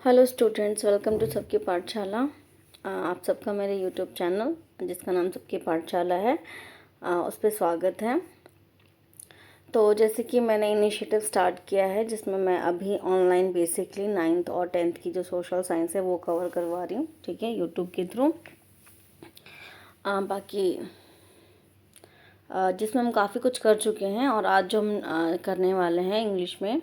Hello students, welcome to सबकी पाठशाला। आप सबका मेरे यूट्यूब चैनल जिसका नाम सबकी पाठशाला है उस पर स्वागत है। तो जैसे कि मैंने इनिशिएटिव स्टार्ट किया है जिसमें मैं अभी ऑनलाइन बेसिकली 9th और 10th की जो सोशल साइंस है वो कवर करवा रही हूँ, ठीक है, यूट्यूब के थ्रू। बाकी जिसमें हम काफ़ी कुछ कर चुके हैं और आज जो हम करने वाले हैं इंग्लिश में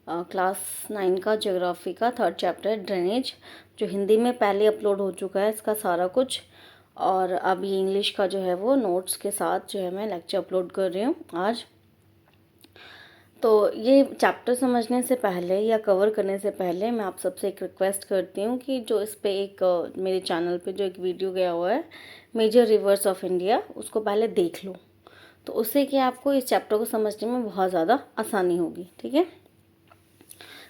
क्लास 9 का ज्योग्राफी का 3rd चैप्टर ड्रेनेज, जो हिंदी में पहले अपलोड हो चुका है इसका सारा कुछ। और अब ये इंग्लिश का जो है वो नोट्स के साथ जो है मैं लेक्चर अपलोड कर रही हूँ आज। तो ये चैप्टर समझने से पहले या कवर करने से पहले मैं आप सबसे एक रिक्वेस्ट करती हूँ कि जो इस पे एक मेरे चैनल पे जो एक वीडियो गया हुआ है मेजर रिवर्स ऑफ इंडिया, उसको पहले देख लो। तो उससे कि आपको इस चैप्टर को समझने में बहुत ज़्यादा आसानी होगी, ठीक है।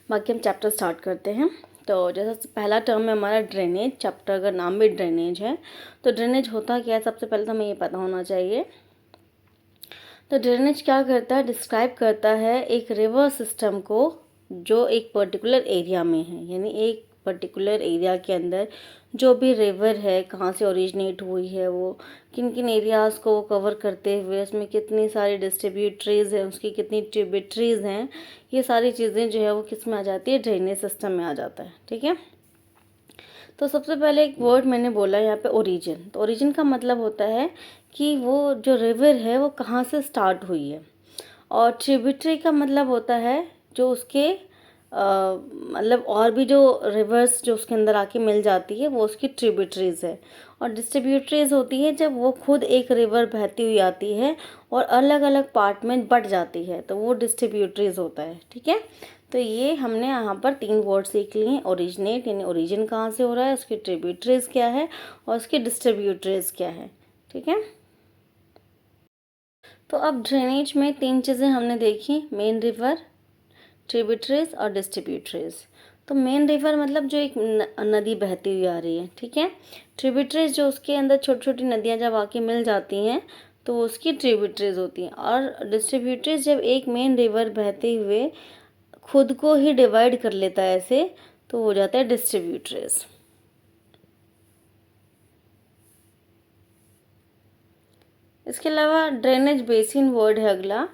बाकी हम चैप्टर स्टार्ट करते हैं। तो जैसा पहला टर्म है हमारा ड्रेनेज। चैप्टर का नाम भी ड्रेनेज है। तो ड्रेनेज होता क्या है, सबसे पहले तो हमें ये पता होना चाहिए। तो ड्रेनेज क्या करता है, डिस्क्राइब करता है एक रिवर सिस्टम को जो एक पर्टिकुलर एरिया में है, यानी एक पर्टिकुलर एरिया के अंदर जो भी रिवर है कहाँ से ओरिजिनेट हुई है, वो किन किन एरियाज़ को वो कवर करते हुए उसमें कितनी सारी डिस्ट्रीब्यूटरीज हैं, उसकी कितनी ट्रिब्यूटरीज हैं, ये सारी चीज़ें जो है वो किस में आ जाती है, ड्रेनेज सिस्टम में आ जाता है, ठीक है। तो सबसे पहले एक वर्ड मैंने बोला यहाँ पे ओरिजिन। तो ओरिजिन का मतलब होता है कि वो जो रिवर है वो कहाँ से स्टार्ट हुई है। और ट्रिब्यूटरी का मतलब होता है जो उसके मतलब और भी जो रिवर्स जो उसके अंदर आके मिल जाती है वो उसकी ट्रिब्यूटरीज है। और डिस्ट्रीब्यूटरीज होती है जब वो खुद एक रिवर बहती हुई आती है और अलग अलग पार्ट में बट जाती है, तो वो डिस्ट्रीब्यूटरीज होता है, ठीक है। तो ये हमने यहाँ पर 3 वर्ड सीख लिए हैं। ओरिजिनेट यानी ओरिजिन कहाँ से हो रहा है, उसकी ट्रिब्यूटरीज क्या है और उसकी डिस्ट्रीब्यूटरीज क्या है, ठीक है। तो अब ड्रेनेज में 3 चीज़ें हमने देखी, मेन रिवर, ट्रिब्यूटरीज और डिस्ट्रीब्यूटरीज। तो मेन रिवर मतलब जो एक नदी बहती हुई आ रही है, ठीक है। ट्रिब्यूटरीज जो उसके अंदर छोटी छोटी नदियाँ जब आके मिल जाती हैं तो वो उसकी ट्रिब्यूटरीज होती हैं। और डिस्ट्रीब्यूटरीज जब एक मेन रिवर बहते हुए खुद को ही डिवाइड कर लेता है ऐसे, तो हो जाता है डिस्ट्रीब्यूटरीज। इसके अलावा ड्रेनेज बेसिन वर्ड है अगला।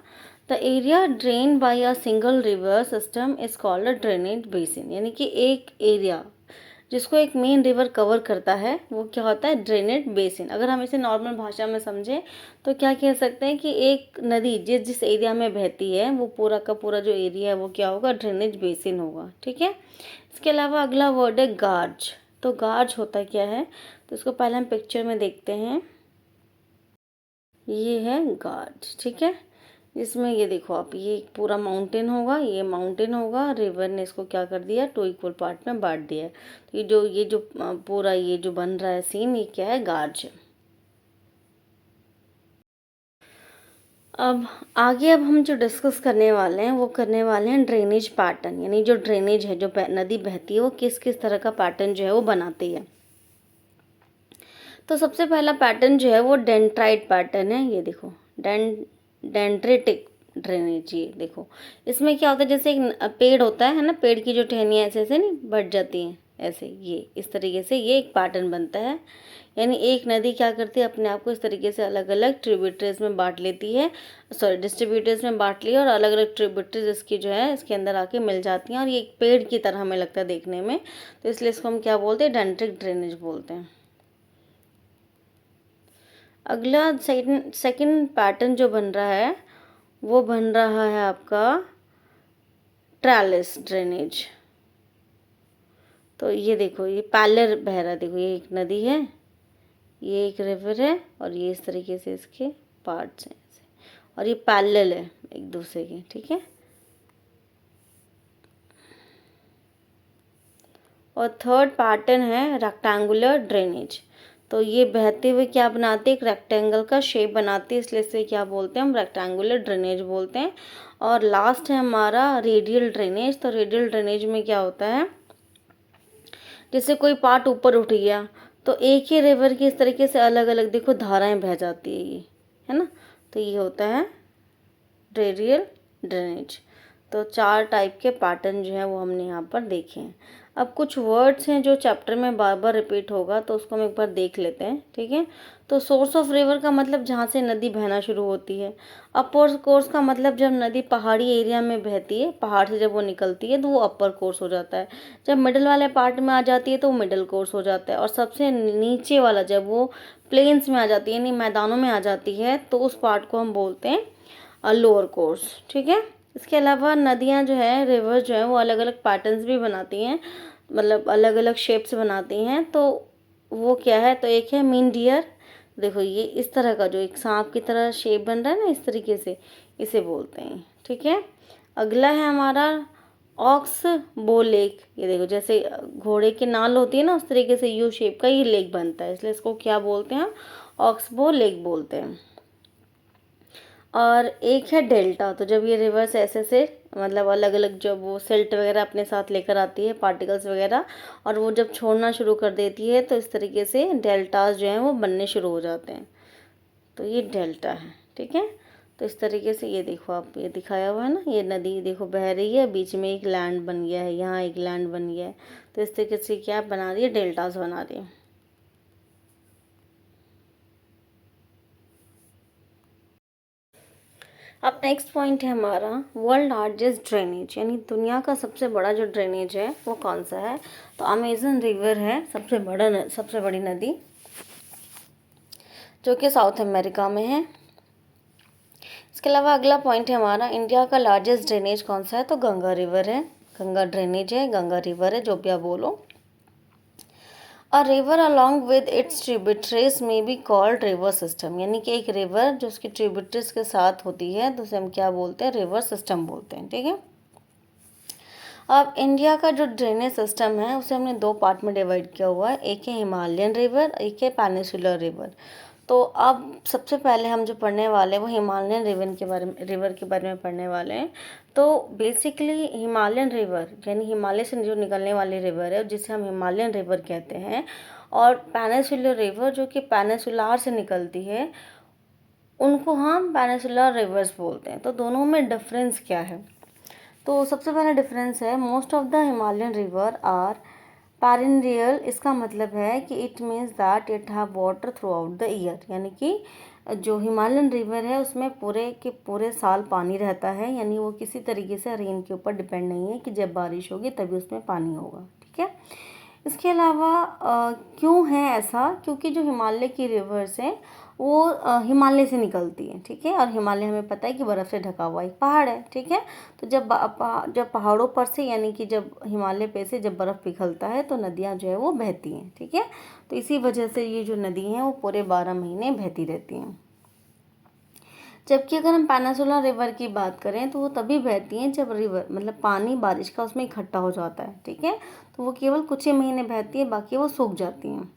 The area drain by a single river system is called a drainage basin, यानी कि एक एरिया जिसको एक मेन रिवर कवर करता है वो क्या होता है, ड्रेनेज बेसिन। अगर हम इसे नॉर्मल भाषा में समझें तो क्या कह सकते हैं कि एक नदी जिस जिस एरिया में बहती है वो पूरा का पूरा जो एरिया है वो क्या होगा, ड्रेनेज बेसिन होगा, ठीक है। इसके अलावा अगला वर्ड है गार्ज। तो गार्ज होता क्या है, तो इसको पहले हम पिक्चर में देखते हैं। ये है गार्ज, ठीक है। इसमें ये देखो आप, ये पूरा माउंटेन होगा, ये माउंटेन होगा, रिवर ने इसको क्या कर दिया, 2 इक्वल पार्ट में बांट दिया है। तो ये जो पूरा ये जो बन रहा है सीन, ये क्या है, गार्ज। अब आगे अब हम जो डिस्कस करने वाले हैं वो करने वाले हैं ड्रेनेज पैटर्न, यानी जो ड्रेनेज है, जो नदी बहती है वो किस किस तरह का पैटर्न जो है वो बनाती है। तो सबसे पहला पैटर्न जो है वो डेंट्राइट पैटर्न है। ये देखो, डेंड्रेटिक ड्रेनेज। ये देखो, इसमें क्या होता है, जैसे एक पेड़ होता है ना, पेड़ की जो टहनियाँ ऐसे ऐसे नहीं बढ़ जाती हैं, ऐसे ये इस तरीके से ये एक पैटर्न बनता है। यानी एक नदी क्या करती है, अपने आप को इस तरीके से अलग अलग ट्रिब्यूटरीज में बांट लेती है, सॉरी डिस्ट्रीब्यूटरीज में बांट लिया, और अलग अलग ट्रिब्यूटरीज इसकी जो है इसके अंदर आके मिल जाती हैं और ये एक पेड़ की तरह हमें लगता है देखने में। तो इसलिए इसको हम क्या बोलते हैं, डेंड्रिक ड्रेनेज बोलते हैं। अगला सेकंड पैटर्न जो बन रहा है वो बन रहा है आपका ट्रैलिस ड्रेनेज। तो ये देखो, ये पैरेलल बह रहा है, देखो ये एक नदी है, ये एक रिवर है और ये इस तरीके से इसके पार्ट्स हैं ऐसे, और ये पैरेलल है एक दूसरे के, ठीक है। और थर्ड पैटर्न है रेक्टेंगुलर ड्रेनेज। तो ये बहते हुए क्या बनाते हैं, एक रेक्टेंगल का शेप बनाते हैं, इसलिए इसे क्या बोलते हैं, हम रेक्टेंगुलर ड्रेनेज बोलते हैं। और लास्ट है हमारा रेडियल ड्रेनेज। तो रेडियल ड्रेनेज में क्या होता है, जैसे कोई पार्ट ऊपर उठ गया तो एक ही रिवर की इस तरीके से अलग अलग देखो धाराएं बह जाती है, ये है ना। तो ये होता है रेडियल ड्रेनेज। तो 4 टाइप के पैटर्न जो हैं वो हमने यहाँ पर देखे हैं। अब कुछ वर्ड्स हैं जो चैप्टर में बार बार रिपीट होगा, तो उसको हम एक बार देख लेते हैं, ठीक है। तो सोर्स ऑफ रिवर का मतलब जहाँ से नदी बहना शुरू होती है। अपर कोर्स का मतलब जब नदी पहाड़ी एरिया में बहती है, पहाड़ से जब वो निकलती है तो वो अपर कोर्स हो जाता है। जब मिडल वाले पार्ट में आ जाती है तो वो मिडल कोर्स हो जाता है। और सबसे नीचे वाला जब वो प्लेन्स में आ जाती है, यानी मैदानों में आ जाती है, तो उस पार्ट को हम बोलते हैं लोअर कोर्स, ठीक है। इसके अलावा नदियाँ जो है, रिवर जो है, वो अलग अलग पैटर्न्स भी बनाती हैं, मतलब अलग अलग शेप्स बनाती हैं। तो वो क्या है, तो एक है मीन डियर, देखो ये इस तरह का जो एक सांप की तरह शेप बन रहा है ना, इस तरीके से, इसे बोलते हैं, ठीक है। अगला है हमारा ऑक्स बो लेक, ये देखो जैसे घोड़े की नाल होती है ना, उस तरीके से यू शेप का ये लेक बनता है, इसलिए इसको क्या बोलते हैं, ऑक्स बो लेक बोलते हैं। और एक है डेल्टा, तो जब ये रिवर्स ऐसे से मतलब अलग अलग जब वो सिल्ट वगैरह अपने साथ लेकर आती है, पार्टिकल्स वगैरह, और वो जब छोड़ना शुरू कर देती है, तो इस तरीके से डेल्टास जो हैं वो बनने शुरू हो जाते हैं। तो ये डेल्टा है, ठीक है। तो इस तरीके से ये देखो, आप ये दिखाया हुआ है ना, ये नदी देखो बह रही है, बीच में एक लैंड बन गया है, यहाँ एक लैंड बन गया है, तो इस तरीके से क्या बना रही है, डेल्टास बना रही है। अब नेक्स्ट पॉइंट है हमारा वर्ल्ड लार्जेस्ट ड्रेनेज, यानी दुनिया का सबसे बड़ा जो ड्रेनेज है वो कौन सा है। तो अमेजन रिवर है सबसे बड़ी नदी, जो कि साउथ अमेरिका में है। इसके अलावा अगला पॉइंट है हमारा इंडिया का लार्जेस्ट ड्रेनेज कौन सा है, तो गंगा रिवर है, गंगा ड्रेनेज है, गंगा रिवर है, जो भी आप बोलो। A river along with its tributaries में बी कॉल्ड रिवर सिस्टम, यानी कि एक रिवर जो उसकी ट्रिब्यूटरीज के साथ होती है तो उसे हम क्या बोलते हैं, रिवर सिस्टम बोलते हैं, ठीक है। अब इंडिया का जो ड्रेनेज सिस्टम है उसे हमने दो पार्ट में डिवाइड किया हुआ है, एक है हिमालयन रिवर, एक है पेनिसुलर रिवर। तो अब सबसे पहले हम जो पढ़ने वाले हैं वो हिमालयन रिवर के बारे में पढ़ने वाले हैं। तो बेसिकली हिमालयन रिवर यानी हिमालय से जो निकलने वाली रिवर है जिसे हम हिमालयन रिवर कहते हैं, और पेनिसुलर रिवर जो कि पेनिसुलार से निकलती है, उनको हम पेनिसुलर रिवर्स बोलते हैं। तो दोनों में डिफरेंस क्या है, तो सबसे पहला डिफरेंस है most of the Himalayan river are perennial. इसका मतलब है कि it means that it have water throughout the year, यानी कि जो हिमालयन रिवर है उसमें पूरे के पूरे साल पानी रहता है, यानी वो किसी तरीके से रेन के ऊपर डिपेंड नहीं है कि जब बारिश होगी तभी उसमें पानी होगा, ठीक है। इसके अलावा क्यों है ऐसा, क्योंकि जो हिमालय की रिवर्स हैं वो हिमालय से निकलती हैं, ठीक है। और हिमालय हमें पता है कि बर्फ़ से ढका हुआ एक पहाड़ है, ठीक है। तो जब पहाड़ों पर से यानी कि जब हिमालय पे से जब बर्फ़ पिघलता है तो नदियाँ जो है वो बहती हैं, ठीक है। तो इसी वजह से ये जो नदी हैं वो पूरे 12 महीने बहती रहती हैं। जबकि अगर हम पेनिसुला रिवर की बात करें तो वो तभी बहती हैं जब रिवर मतलब पानी बारिश का उसमें इकट्ठा हो जाता है, ठीक है। तो वो केवल कुछ ही महीने बहती है, बाकी वो सूख जाती हैं।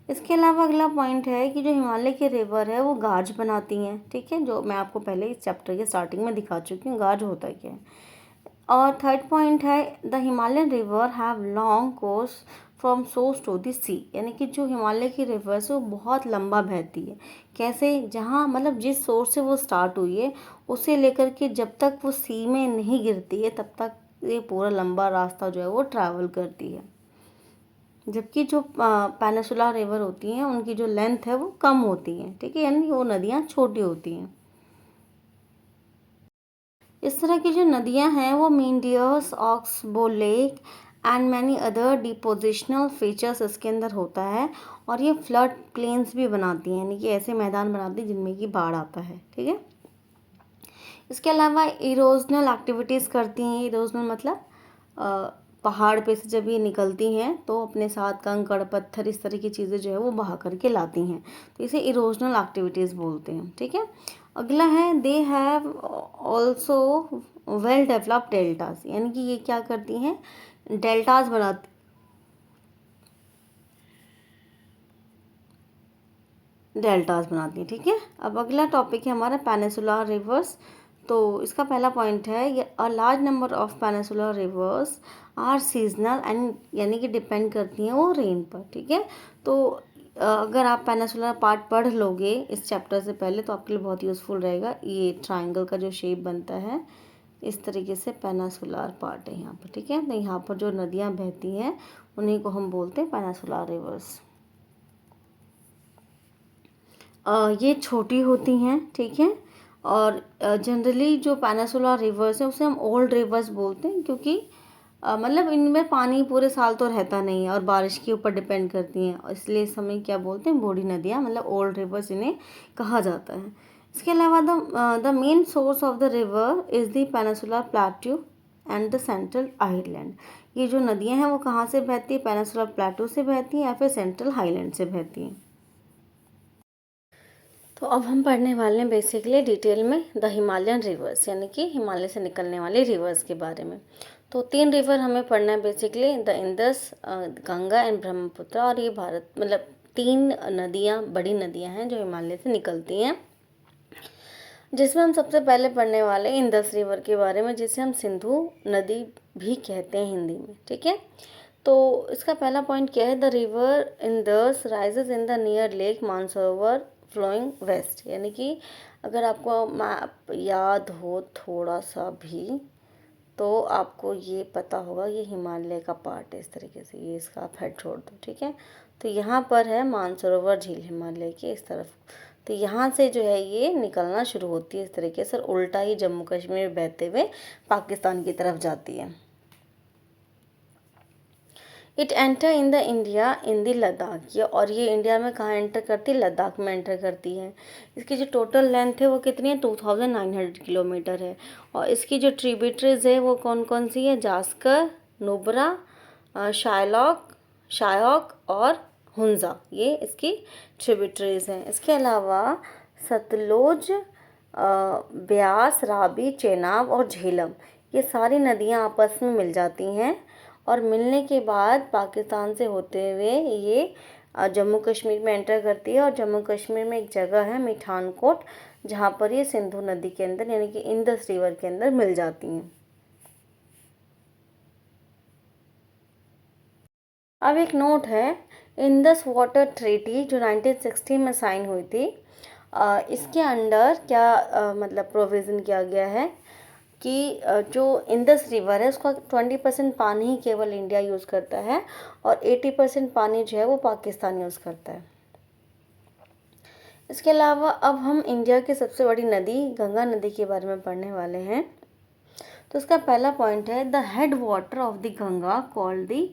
इसके अलावा अगला पॉइंट है कि जो हिमालय की रिवर है वो गाज बनाती हैं, ठीक है, जो मैं आपको पहले इस चैप्टर के स्टार्टिंग में दिखा चुकी हूँ गाज होता है क्या है। और थर्ड पॉइंट है the Himalayan river have long course from source to the sea, यानी कि जो हिमालय की रिवर्स है वो बहुत लंबा बहती है। कैसे, जहाँ मतलब जिस सोर्स से वो स्टार्ट हुई है उसे लेकर के जब तक वो सी में नहीं गिरती है तब तक ये पूरा लंबा रास्ता जो है वो ट्रैवल करती है। जबकि जो पेनिसुला रिवर होती हैं उनकी जो लेंथ है वो कम होती है, ठीक है, यानी वो नदियाँ छोटी होती हैं। इस तरह की जो नदियाँ हैं वो meanders, oxbow lake and many other depositional features इसके अंदर होता है, और ये फ्लड प्लेन्स भी बनाती हैं, यानी कि ऐसे मैदान बनाती हैं जिनमें कि बाढ़ आता है, ठीक है। इसके अलावा इरोजनल एक्टिविटीज़ करती हैं। इरोजनल मतलब पहाड़ पे से जब ये निकलती हैं तो अपने साथ कंकड़ पत्थर इस तरह की चीज़ें जो है वो बहा करके लाती हैं, तो इसे इरोजनल एक्टिविटीज़ बोलते हैं, ठीक है। अगला है they have also well developed deltas, यानी कि ये क्या करती हैं, डेल्टास बनाती हैं, ठीक है। अब अगला टॉपिक है हमारा पेनिसुलर रिवर्स। तो इसका पहला पॉइंट है ये a large number of peninsular rivers are seasonal and, यानी कि डिपेंड करती हैं वो रेन पर, ठीक है। तो अगर आप पेनिसुलर पार्ट पढ़ लोगे इस चैप्टर से पहले तो आपके लिए बहुत यूज़फुल रहेगा। ये ट्राइंगल का जो शेप बनता है इस तरीके से पेनिनसुलर पार्ट है यहाँ पर, ठीक है। तो यहाँ पर जो नदियाँ बहती हैं उन्हीं को हम बोलते हैं पेनिनसुलर रिवर्स। ये छोटी होती हैं, ठीक है। और जनरली जो पेनिनसुलर रिवर्स है उसे हम ओल्ड रिवर्स बोलते हैं, क्योंकि मतलब इनमें पानी पूरे साल तो रहता नहीं है और बारिश के ऊपर डिपेंड करती हैं, इसलिए इस समय क्या बोलते हैं, बूढ़ी नदियाँ, मतलब ओल्ड रिवर्स इन्हें कहा जाता है। इसके अलावा the main source of the river is the peninsular plateau and the central highland. ये जो नदियाँ हैं वो कहाँ से बहती है, पेनिनसुलर प्लेट्यू से बहती हैं या फिर सेंट्रल हाईलैंड से बहती हैं। तो अब हम पढ़ने वाले हैं बेसिकली डिटेल में द हिमालयन रिवर्स, यानी कि हिमालय से निकलने वाले रिवर्स के बारे में। तो 3 रिवर हमें पढ़ना है basically, the Indus, Ganga and Brahmaputra. और ये भारत मतलब 3 नदियाँ, बड़ी नदियाँ हैं जो हिमालय से निकलती हैं, जिसमें हम सबसे पहले पढ़ने वाले हैं इंदस रिवर के बारे में, जिसे हम सिंधु नदी भी कहते हैं हिंदी में, ठीक है। तो इसका पहला पॉइंट क्या है, the river Indus rises in the near lake Mansarovar flowing west. यानी कि अगर आपको मैप याद हो थोड़ा सा भी तो आपको ये पता होगा ये हिमालय का पार्ट है, इस तरीके से, ये इसका आप हेड छोड़ दो, ठीक है। तो यहाँ पर है मानसरोवर झील हिमालय के इस तरफ, तो यहाँ से जो है ये निकलना शुरू होती है इस तरीके से, उल्टा ही जम्मू कश्मीर बहते हुए पाकिस्तान की तरफ जाती है। It enter in the India in the Ladakh, और ये इंडिया में कहाँ एंटर करती है, लद्दाख में एंटर करती है। इसकी जो टोटल लेंथ है वो कितनी है, 2900 किलोमीटर है। और इसकी जो ट्रिब्यूटरीज है वो कौन कौन सी है, जास्कर, नुब्रा, शायॉक और हुंजा, ये इसकी ट्रिब्यूटरीज हैं। इसके अलावा सतलुज, ब्यास, रावी, चेनाब और झेलम, ये सारी नदियाँ आपस में मिल जाती हैं और मिलने के बाद पाकिस्तान से होते हुए ये जम्मू कश्मीर में एंटर करती है। और जम्मू कश्मीर में एक जगह है मिठानकोट, जहाँ पर ये सिंधु नदी के अंदर यानी कि इंदस रिवर के अंदर मिल जाती हैं। अब एक नोट है, इंदस वाटर ट्रीटी जो 1960 में साइन हुई थी, इसके अंडर क्या मतलब प्रोविज़न किया गया है कि जो इंदस रिवर है उसका 20% पानी ही केवल इंडिया यूज़ करता है और 80% पानी जो है वो पाकिस्तान यूज़ करता है। इसके अलावा अब हम इंडिया की सबसे बड़ी नदी गंगा नदी के बारे में पढ़ने वाले हैं। तो उसका पहला पॉइंट है, the head water of the Ganga called the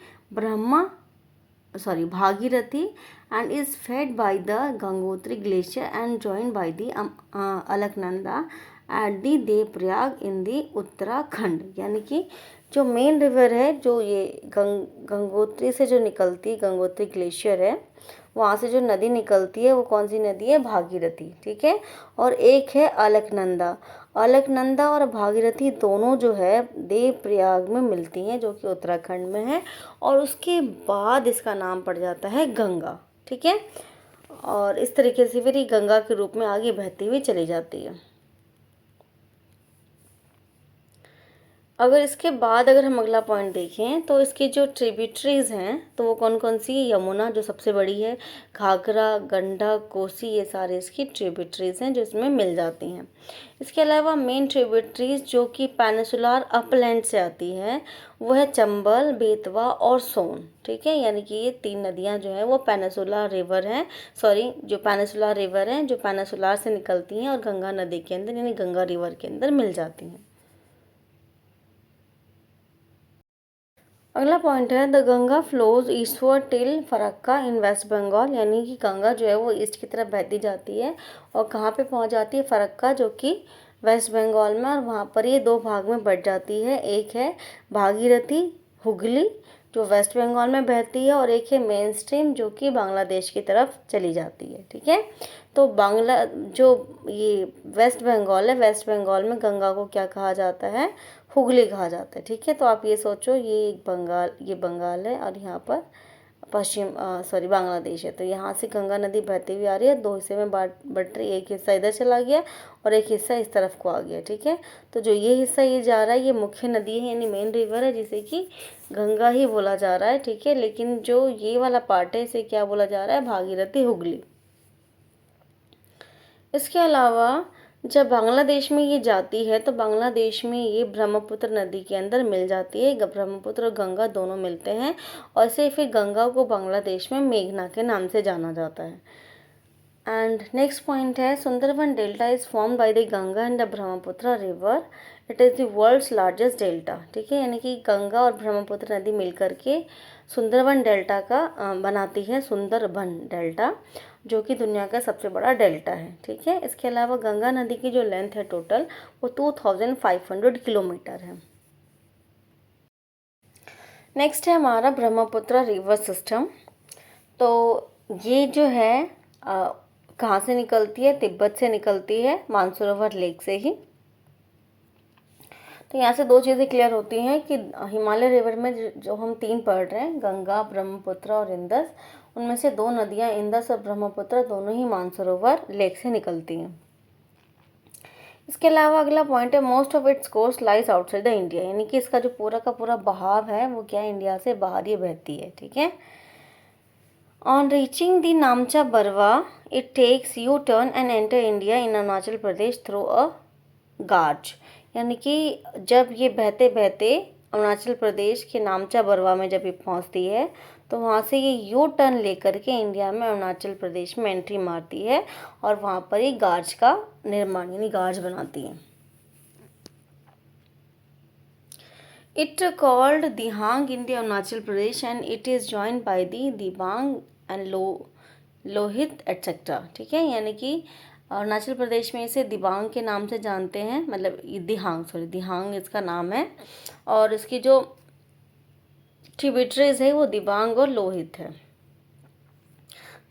Bhagirathi and is fed by the Gangotri glacier and joined by the Alaknanda at the Devprayag in the Uttarakhand. यानी कि जो मेन रिवर है जो ये गंगोत्री से जो निकलती, गंगोत्री ग्लेशियर है, वहाँ से जो नदी निकलती है वो कौन सी नदी है, भागीरथी, ठीक है। और एक है अलकनंदा। अलकनंदा और भागीरथी दोनों जो है देवप्रयाग में मिलती हैं जो कि उत्तराखंड में है, और उसके बाद इसका नाम पड़ जाता है गंगा, ठीक है। और इस तरीके से फिर ये गंगा के रूप में आगे बहती हुई चली जाती है। अगर इसके बाद अगर हम अगला पॉइंट देखें तो इसकी जो ट्रिब्यूटरीज हैं तो वो कौन कौन सी, यमुना जो सबसे बड़ी है, घाघरा, गंडक, कोसी, ये सारे इसकी ट्रिब्यूटरीज हैं जो इसमें मिल जाती हैं। इसके अलावा मेन ट्रिब्यूटरीज जो कि पेनिनसुलर अपलैंड से आती है वो है चंबल, बेतवा और सोन, ठीक है। यानी कि ये 3 नदियाँ जो हैं वो पेनिनसुलर रिवर हैं, जो पेनिनसुलर रिवर हैं जो पेनिनसुलर से निकलती हैं और गंगा नदी के अंदर यानी गंगा रिवर के अंदर मिल जाती हैं। अगला पॉइंट है, the Ganga flows eastward till Farakka in West Bengal. यानी कि गंगा जो है वो ईस्ट की तरफ बहती जाती है और कहाँ पे पहुँच जाती है, फरक्का, जो कि वेस्ट बंगाल में, और वहाँ पर ये 2 भाग में बढ़ जाती है। एक है भागीरथी हुगली जो वेस्ट बंगाल में बहती है और एक है मेन स्ट्रीम जो कि बांग्लादेश की तरफ चली जाती है, ठीक है। तो जो ये वेस्ट बंगाल है, वेस्ट बंगाल में गंगा को क्या कहा जाता है, हुगली कहा जाता है, ठीक है। तो आप ये सोचो ये बंगाल है और यहाँ पर बांग्लादेश है। तो यहाँ से गंगा नदी बहती हुई आ रही है, 2 हिस्से में बट रही, एक हिस्सा इधर चला गया और एक हिस्सा इस तरफ को आ गया, ठीक है। तो जो ये हिस्सा ये जा रहा है ये मुख्य नदी है यानी मेन रिवर है जिसे कि गंगा ही बोला जा रहा है, ठीक है। लेकिन जो ये वाला पार्ट है इसे क्या बोला जा रहा है, भागीरथी हुगली। इसके अलावा जब बांग्लादेश में ये जाती है तो बांग्लादेश में ये ब्रह्मपुत्र नदी के अंदर मिल जाती है। ब्रह्मपुत्र और गंगा दोनों मिलते हैं और इसे फिर गंगा को बांग्लादेश में मेघना के नाम से जाना जाता है। एंड नेक्स्ट पॉइंट है, Sundarban delta is form by the Ganga and the Brahmaputra river. It is the world's largest delta. ठीक है, यानी कि गंगा और ब्रह्मपुत्र नदी मिलकर के सुंदरबन डेल्टा का बनाती है सुंदरबन डेल्टा, जो कि दुनिया का सबसे बड़ा डेल्टा है। ठीक है, इसके अलावा गंगा नदी की जो लेंथ है टोटल वो 2500 किलोमीटर है। नेक्स्ट है हमारा ब्रह्मपुत्र रिवर सिस्टम। तो ये जो है कहाँ से निकलती है? तिब्बत से निकलती है, मानसरोवर लेक से ही। तो यहाँ से दो चीज़ें क्लियर होती हैं कि हिमालय रिवर में जो हम तीन पढ़ रहे हैं, गंगा, ब्रह्मपुत्र और इंदस, उनमें से दो नदियाँ इंदस और ब्रह्मपुत्र दोनों ही मानसरोवर लेक से निकलती हैं। इसके अलावा अगला पॉइंट है, most of its course lies outside the India, यानी कि इसका जो पूरा का पूरा बहाव है वो क्या है, इंडिया से बाहर ही बहती है। ठीक है। On reaching the Namcha Barwa it takes U turn and enter India in Arunachal Pradesh through a gorge, यानी कि जब ये बहते बहते अरुणाचल प्रदेश के नामचा बरवा में जब ये पहुंचती है तो वहाँ से ये यू टर्न लेकर के इंडिया में अरुणाचल प्रदेश में एंट्री मारती है और वहाँ पर ही गार्ज का निर्माण यानी गार्ज बनाती है। It called Dihang in the Arunachal Pradesh and it is joined by the Dibang and Lohit etcetera. ठीक है, यानी कि अरुणाचल प्रदेश में इसे दिबांग के नाम से जानते हैं, मतलब दिहांग इसका नाम है और इसकी जो ट्रिब्यूटरीज है वो दिबांग और लोहित है।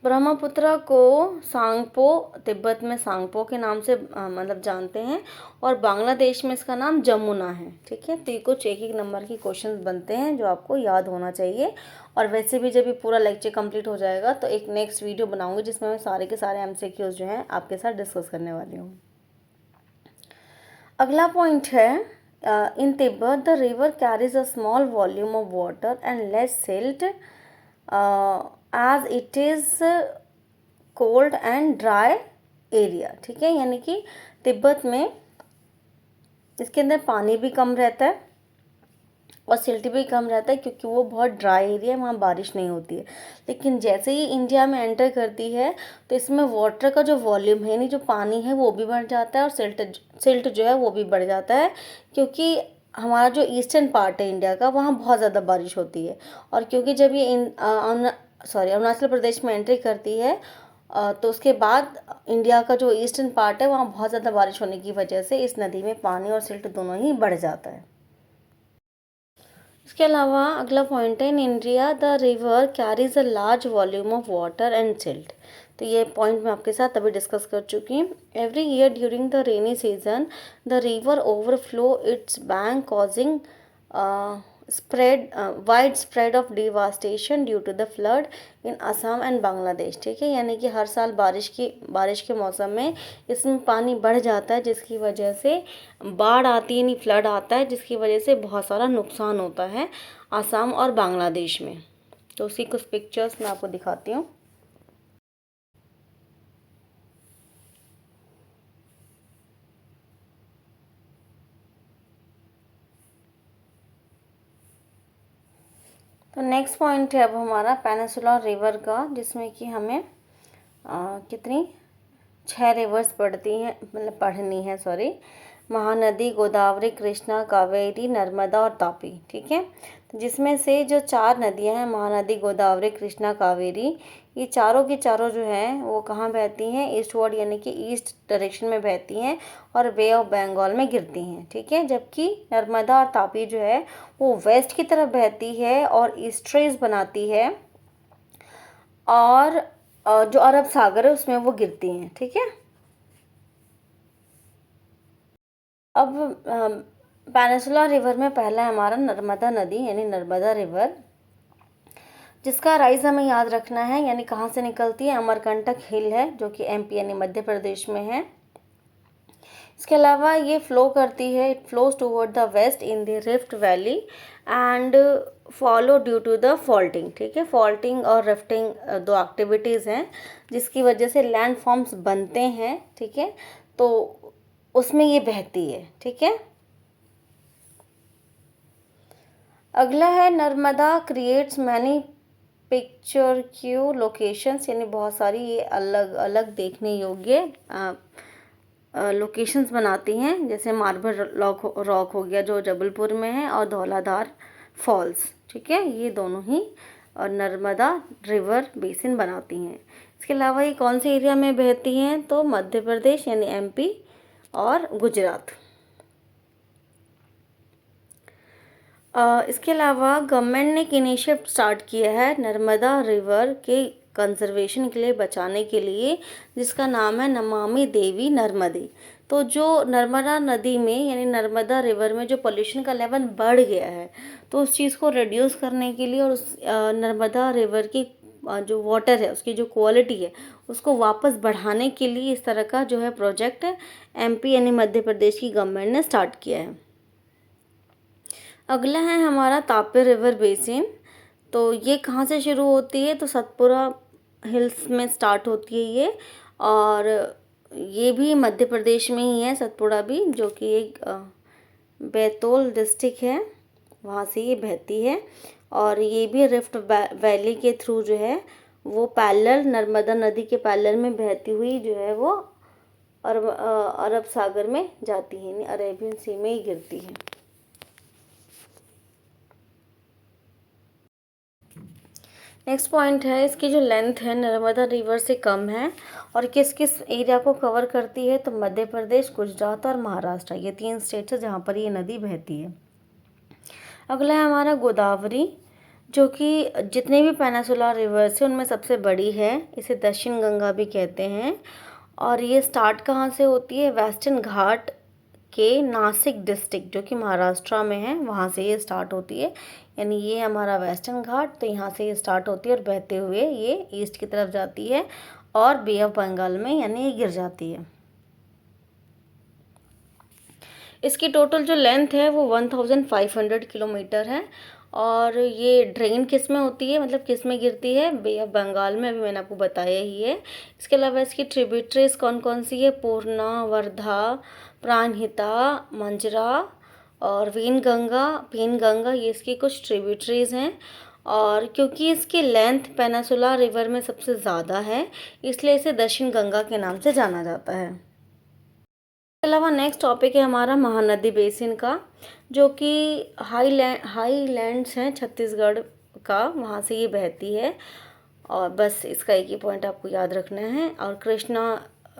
ब्रह्मपुत्र को सांगपो, तिब्बत में सांगपो के नाम से मतलब जानते हैं और बांग्लादेश में इसका नाम जमुना है। ठीक है, तो ये कुछ एक एक नंबर की क्वेश्चंस बनते हैं जो आपको याद होना चाहिए। और वैसे भी जब ये पूरा लेक्चर कंप्लीट हो जाएगा तो एक नेक्स्ट वीडियो बनाऊंगी जिसमें मैं सारे के सारे MCQs जो हैं आपके साथ डिस्कस करने वाली हूँ। अगला पॉइंट है, in Tibet the river carries a small volume of water and less silt as it is cold and dry area. ठीक है, यानी कि तिब्बत में इसके अंदर पानी भी कम रहता है और सिल्ट भी कम रहता है क्योंकि वो बहुत ड्राई एरिया है, वहाँ बारिश नहीं होती है। लेकिन जैसे ही इंडिया में एंटर करती है तो इसमें वाटर का जो वॉल्यूम है यानी जो पानी है वो भी बढ़ जाता है और सिल्ट जो है वो भी बढ़ जाता है, क्योंकि हमारा जो ईस्टर्न पार्ट है इंडिया का वहाँ बहुत ज़्यादा बारिश होती है। और क्योंकि जब ये अरुणाचल प्रदेश में एंट्री करती है तो उसके बाद इंडिया का जो ईस्टर्न पार्ट है वहाँ बहुत ज़्यादा बारिश होने की वजह से इस नदी में पानी और सिल्ट दोनों ही बढ़ जाता है। इसके अलावा अगला पॉइंट है, in India the river carries a large volume of water and silt. तो ये पॉइंट मैं आपके साथ अभी डिस्कस कर चुकी हूँ। Every year during the rainy season the river overflow its bank causing wide spread of devastation due to the flood in Assam and Bangladesh. ठीक है, यानी कि हर साल बारिश के मौसम में इसमें पानी बढ़ जाता है जिसकी वजह से बाढ़ आती है, नहीं फ्लड आता है, जिसकी वजह से बहुत सारा नुकसान होता है असम और बांग्लादेश में। तो उसकी कुछ पिक्चर्स मैं आपको दिखाती हूँ। तो नेक्स्ट पॉइंट है अब हमारा पेनिनसुलर रिवर का, जिसमें कि हमें कितनी 6 रिवर्स पढ़नी है महानदी, गोदावरी, कृष्णा, कावेरी, नर्मदा और तापी। ठीक है, तो जिसमें से जो 4 नदियां हैं, महानदी, गोदावरी, कृष्णा, कावेरी, ये चारों की चारों जो हैं वो कहाँ बहती हैं? ईस्टवर्ड, यानी कि ईस्ट डायरेक्शन में बहती हैं और बे ऑफ बंगाल में गिरती हैं। ठीक है, जबकि नर्मदा और तापी जो है वो वेस्ट की तरफ बहती है और ईस्ट्रेज बनाती है और जो अरब सागर है उसमें वो गिरती हैं। ठीक है, अब पेनिनसुलर रिवर में पहला है हमारा नर्मदा नदी यानी नर्मदा रिवर, जिसका राइज हमें याद रखना है, यानी कहाँ से निकलती है? अमरकंटक हिल है जो कि MP यानी मध्य प्रदेश में है। इसके अलावा ये फ्लो करती है, it flows toward the west in the rift valley and follow due to the faulting. ठीक है, फॉल्टिंग और रिफ्टिंग दो एक्टिविटीज़ हैं जिसकी वजह से लैंड फॉर्म्स बनते हैं। ठीक है, तो उसमें ये बहती है। ठीक है, अगला है Narmada creates many picture Q locations, यानी बहुत सारी ये अलग अलग देखने योग्य लोकेशंस बनाती हैं, जैसे मार्बल रॉक हो गया जो जबलपुर में है, और धौलाधार फॉल्स। ठीक है, ये दोनों ही नर्मदा रिवर बेसिन बनाती हैं। इसके अलावा ये कौन से एरिया में बहती हैं, तो मध्य प्रदेश यानी एमपी और गुजरात। इसके अलावा गवर्नमेंट ने एक इनिशिएटिव स्टार्ट किया है नर्मदा रिवर के कंजर्वेशन के लिए, बचाने के लिए, जिसका नाम है नमामि देवी नर्मदे। तो जो नर्मदा नदी में यानी नर्मदा रिवर में जो पोल्यूशन का लेवल बढ़ गया है, तो उस चीज़ को रिड्यूस करने के लिए और उस नर्मदा रिवर की जो वाटर है उसकी जो क्वालिटी है उसको वापस बढ़ाने के लिए इस तरह का जो है प्रोजेक्ट एमपी यानी मध्य प्रदेश की गवर्नमेंट ने स्टार्ट किया है। अगला है हमारा तापी रिवर बेसिन। तो ये कहाँ से शुरू होती है, तो सतपुरा हिल्स में स्टार्ट होती है ये, और ये भी मध्य प्रदेश में ही है, सतपुड़ा भी, जो कि एक बैतूल डिस्ट्रिक्ट है, वहाँ से ये बहती है। और ये भी रिफ्ट वैली के थ्रू जो है वो पैरेलल नर्मदा नदी के पैरेलल में बहती हुई जो है वो अरब सागर में जाती है, यानी अरेबियन सी में ही गिरती है। नेक्स्ट पॉइंट है, इसकी जो लेंथ है नर्मदा रिवर से कम है और किस किस एरिया को कवर करती है, तो मध्य प्रदेश, गुजरात और महाराष्ट्र, ये 3 स्टेट्स है जहाँ पर ये नदी बहती है। अगला है हमारा गोदावरी, जो कि जितने भी पेनिसुलर रिवर्स हैं उनमें सबसे बड़ी है, इसे दक्षिण गंगा भी कहते हैं। और ये स्टार्ट कहाँ से होती है, वेस्टर्न घाट के नासिक डिस्ट्रिक्ट जो कि महाराष्ट्र में है, वहाँ से ये स्टार्ट होती है, यानी ये हमारा वेस्टर्न घाट, तो यहाँ से ये स्टार्ट होती है और बहते हुए ये ईस्ट की तरफ जाती है और बे ऑफ बंगाल में यानी ये गिर जाती है। इसकी टोटल जो लेंथ है वो 1500 किलोमीटर है। और ये ड्रेन किस में होती है, मतलब किस में गिरती है, बे ऑफ बंगाल में, अभी मैंने आपको बताया ही है। इसके अलावा इसकी ट्रिब्यूटरीज कौन कौन सी है, पूर्णा, वर्धा, प्राणहिता, मंजरा और पेनगंगा, ये इसकी कुछ ट्रिब्यूटरीज हैं। और क्योंकि इसकी लेंथ पेनिसुला रिवर में सबसे ज़्यादा है, इसलिए इसे दक्षिण गंगा के नाम से जाना जाता है। इसके अलावा नेक्स्ट टॉपिक है हमारा महानदी बेसिन का, जो कि हाईलैंड्स हैं छत्तीसगढ़ का, वहाँ से ये बहती है। और बस इसका एक ही पॉइंट आपको याद रखना है। और कृष्णा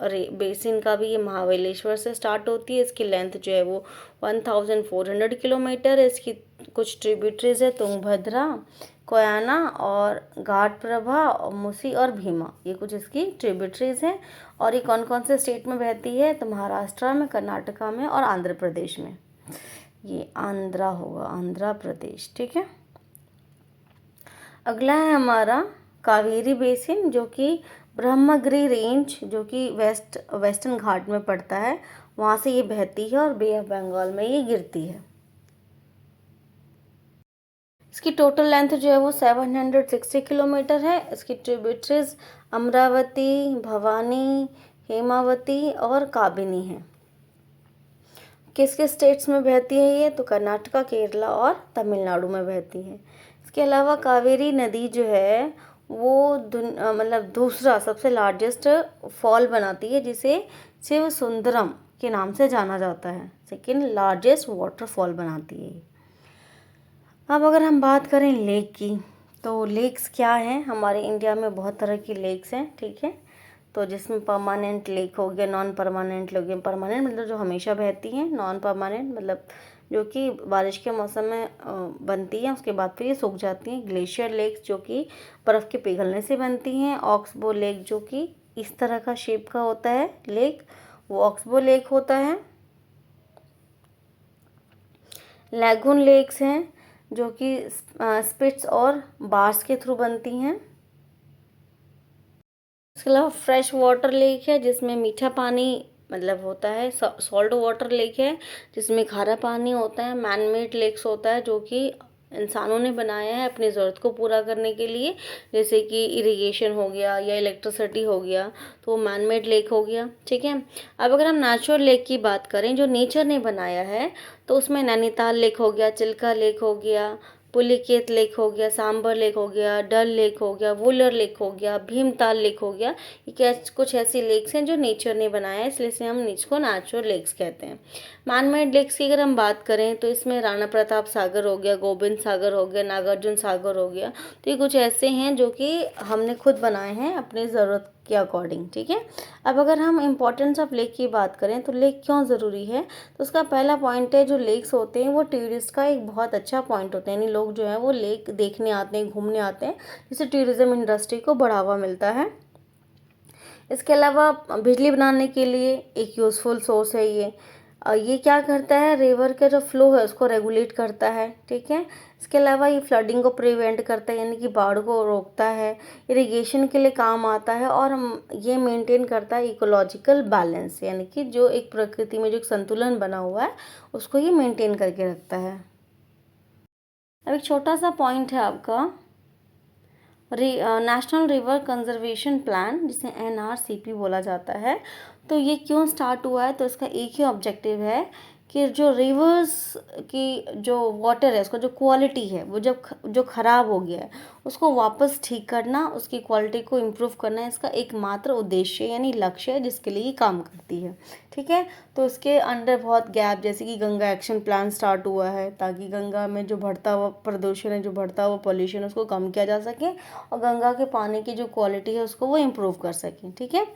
बेसिन का भी ये महाबलेश्वर से स्टार्ट होती है, इसकी लेंथ जो है वो 1400 किलोमीटर है। इसकी कुछ ट्रिब्यूटरीज है, तुंगभद्रा, कोयना और घाट प्रभा और मुसी और भीमा, ये कुछ इसकी ट्रिब्यूटरीज हैं। और ये कौन कौन से स्टेट में बहती है, तो महाराष्ट्र में, कर्नाटका में और आंध्र प्रदेश में। ये आंध्रा होगा, आंध्र प्रदेश। ठीक है, अगला है हमारा कावेरी बेसिन, जो कि ब्रह्मगिरी रेंज जो कि वेस्टर्न घाट में पड़ता है, वहाँ से ये बहती है और बे ऑफ बंगाल में ये गिरती है। इसकी टोटल लेंथ जो है वो 760 किलोमीटर है। इसकी ट्रिब्यूटरीज अमरावती, भवानी, हेमावती और काबिनी है। किस किस स्टेट्स में बहती है ये, तो कर्नाटका, केरला और तमिलनाडु में बहती है। इसके अलावा कावेरी नदी जो है वो मतलब दूसरा सबसे लार्जेस्ट फॉल बनाती है, जिसे शिव सुंदरम के नाम से जाना जाता है, सेकेंड लार्जेस्ट वाटरफॉल बनाती है। अब अगर हम बात करें लेक की, तो लेक्स क्या हैं, हमारे इंडिया में बहुत तरह की लेक्स हैं। ठीक है, तो जिसमें परमानेंट लेक हो गया, नॉन परमानेंट लेक, परमानेंट मतलब जो हमेशा बहती हैं, नॉन परमानेंट मतलब जो कि बारिश के मौसम में बनती हैं, उसके बाद फिर ये सूख जाती हैं। ग्लेशियर लेक्स जो कि बर्फ़ के पिघलने से बनती हैं। ऑक्सबो लेक जो कि इस तरह का शेप का होता है लेक, वो ऑक्सबो लेक होता है। लैगून लेक्स हैं जो कि स्पिट्स और बार्स के थ्रू बनती हैं। इसके अलावा फ्रेश वाटर लेक है जिसमें मीठा पानी मतलब होता है। सॉल्ट वाटर लेक है जिसमें खारा पानी होता है। मैन मेड लेक्स होता है जो कि इंसानों ने बनाया है अपनी ज़रूरत को पूरा करने के लिए, जैसे कि इरिगेशन हो गया या इलेक्ट्रिसिटी हो गया, तो मैन मेड लेक हो गया, ठीक है। अब अगर हम नेचुरल लेक की बात करें जो नेचर ने बनाया है, तो उसमें नैनीताल लेक हो गया, चिल्का लेक हो गया, पुलिकेत लेक हो गया, सांबर लेक हो गया, डल लेक हो गया, वुलर लेक हो गया, भीमताल लेक हो गया। ये कुछ ऐसी लेक्स हैं जो नेचर ने बनाया है, इसलिए से हम इसको नेचुरल लेक्स कहते हैं। मैन मेड लेक्स की अगर हम बात करें तो इसमें राणा प्रताप सागर हो गया, गोविंद सागर हो गया, नागार्जुन सागर हो गया। तो ये कुछ ऐसे हैं जो कि हमने खुद बनाए हैं अपनी ज़रूरत के अकॉर्डिंग, ठीक है। अब अगर हम इम्पोर्टेंस ऑफ लेक की बात करें तो लेक क्यों ज़रूरी है, तो उसका पहला पॉइंट है जो लेक्स होते हैं वो टूरिस्ट का एक बहुत अच्छा पॉइंट होते हैं, यानी लोग जो है वो लेक देखने आते हैं, घूमने आते हैं, जिससे टूरिज़्म इंडस्ट्री को बढ़ावा मिलता है। इसके अलावा बिजली बनाने के लिए एक यूज़फुल सोर्स है ये क्या करता है, रिवर का जो फ्लो है उसको रेगुलेट करता है, ठीक है। इसके अलावा ये फ्लडिंग को प्रिवेंट करता है, यानी कि बाढ़ को रोकता है, इरिगेशन के लिए काम आता है, और ये मेंटेन करता है इकोलॉजिकल बैलेंस, यानी कि जो एक प्रकृति में जो एक संतुलन बना हुआ है उसको ये मेंटेन करके रखता है। अब एक छोटा सा पॉइंट है आपका नेशनल रिवर कंजर्वेशन प्लान, जिसे NRCP बोला जाता है। तो ये क्यों स्टार्ट हुआ है, तो इसका एक ही ऑब्जेक्टिव है कि जो रिवर्स की जो वाटर है उसका जो क्वालिटी है वो जब जो ख़राब हो गया है उसको वापस ठीक करना, उसकी क्वालिटी को इम्प्रूव करना, इसका एकमात्र उद्देश्य यानी लक्ष्य है जिसके लिए ये काम करती है, ठीक है। तो इसके अंडर बहुत गैप, जैसे कि गंगा एक्शन प्लान स्टार्ट हुआ है ताकि गंगा में जो बढ़ता हुआ प्रदूषण है, जो बढ़ता हुआ पॉल्यूशन है उसको कम किया जा सके और गंगा के पानी की जो क्वालिटी है उसको वो इम्प्रूव कर सकें, ठीक है।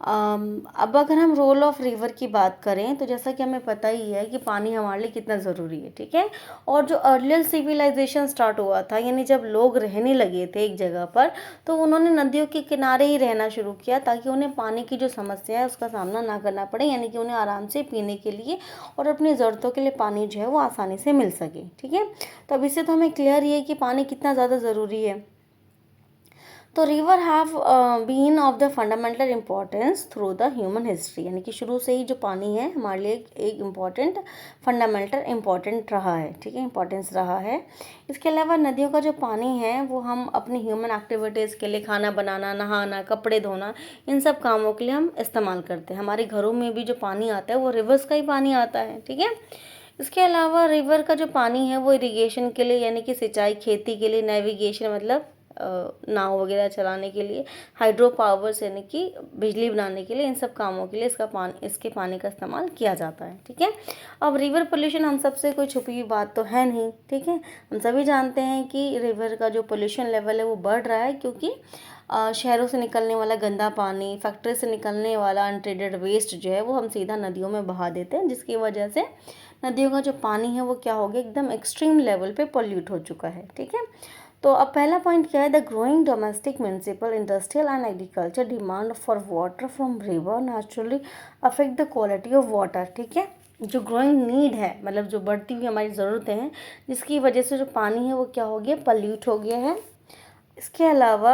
अब अगर हम रोल ऑफ रिवर की बात करें तो जैसा कि हमें पता ही है कि पानी हमारे लिए कितना ज़रूरी है, ठीक है। और जो अर्लियर सिविलाइजेशन स्टार्ट हुआ था, यानी जब लोग रहने लगे थे एक जगह पर, तो उन्होंने नदियों के किनारे ही रहना शुरू किया ताकि उन्हें पानी की जो समस्या है उसका सामना ना करना पड़े, यानी कि उन्हें आराम से पीने के लिए और अपनी ज़रूरतों के लिए पानी जो है वो आसानी से मिल सके, ठीक है। तो अब इससे तो हमें क्लियर ही है कि पानी कितना ज़्यादा ज़रूरी है। तो river have been of the fundamental importance through the human history, यानी कि शुरू से ही जो पानी है हमारे लिए एक इम्पॉर्टेंट फंडामेंटल इम्पॉर्टेंट रहा है, ठीक है, इम्पोर्टेंस रहा है। इसके अलावा नदियों का जो पानी है वो हम अपनी ह्यूमन एक्टिविटीज़ के लिए, खाना बनाना, नहाना, कपड़े धोना, इन सब कामों के लिए हम इस्तेमाल करते हैं। हमारे घरों में भी जो पानी आता है वो रिवर्स का ही पानी आता है, ठीक है। इसके अलावा रिवर का जो पानी है वो इरिगेशन के लिए, यानी कि सिंचाई, खेती के लिए, नेविगेशन मतलब नाव वगैरह चलाने के लिए, हाइड्रो पावर्स यानी कि बिजली बनाने के लिए, इन सब कामों के लिए इसके पानी का इस्तेमाल किया जाता है, ठीक है। अब रिवर पोल्यूशन हम सबसे कोई छुपी हुई बात तो है नहीं, ठीक है। हम सभी जानते हैं कि रिवर का जो पोल्यूशन लेवल है वो बढ़ रहा है क्योंकि शहरों से निकलने वाला गंदा पानी, फैक्ट्री से निकलने वाला अनट्रीटेड वेस्ट जो है वो हम सीधा नदियों में बहा देते हैं, जिसकी वजह से नदियों का जो पानी है वो क्या हो गया, एकदम एक्सट्रीम लेवल पे पोल्यूट हो चुका है, ठीक है। तो अब पहला पॉइंट क्या है, the growing domestic, municipal, industrial and agriculture demand for water from river naturally affect the quality of water, ठीक है। जो ग्रोइंग नीड है, मतलब जो बढ़ती हुई हमारी ज़रूरतें हैं, जिसकी वजह से जो पानी है वो क्या हो गया, पल्यूट हो गया है। इसके अलावा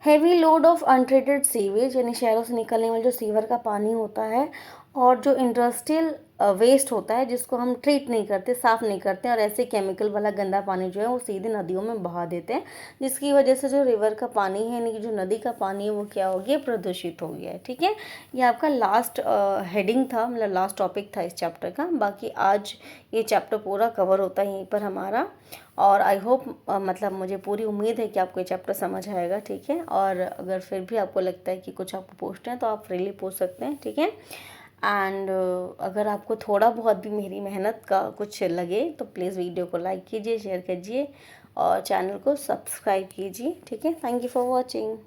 heavy load of untreated sewage, यानी शहरों से निकलने वाले जो सीवर का पानी होता है और जो इंडस्ट्रियल वेस्ट होता है जिसको हम ट्रीट नहीं करते, साफ़ नहीं करते और ऐसे केमिकल वाला गंदा पानी जो है वो सीधे नदियों में बहा देते हैं, जिसकी वजह से जो रिवर का पानी है, यानी कि जो नदी का पानी है वो क्या हो गया, प्रदूषित हो गया है, ठीक है। ये आपका लास्ट हेडिंग था, मतलब लास्ट टॉपिक था इस चैप्टर का। बाकी आज ये चैप्टर पूरा कवर होता है यहीं पर हमारा, और आई होप मतलब मुझे पूरी उम्मीद है कि आपको ये चैप्टर समझ आएगा, ठीक है। और अगर फिर भी आपको लगता है कि कुछ आपको पूछना है तो आप फ्रीली पूछ सकते हैं, ठीक है। एंड अगर आपको थोड़ा बहुत भी मेरी मेहनत का कुछ लगे तो प्लीज़ वीडियो को लाइक कीजिए, शेयर कीजिए और चैनल को सब्सक्राइब कीजिए, ठीक है। Thank you for watching.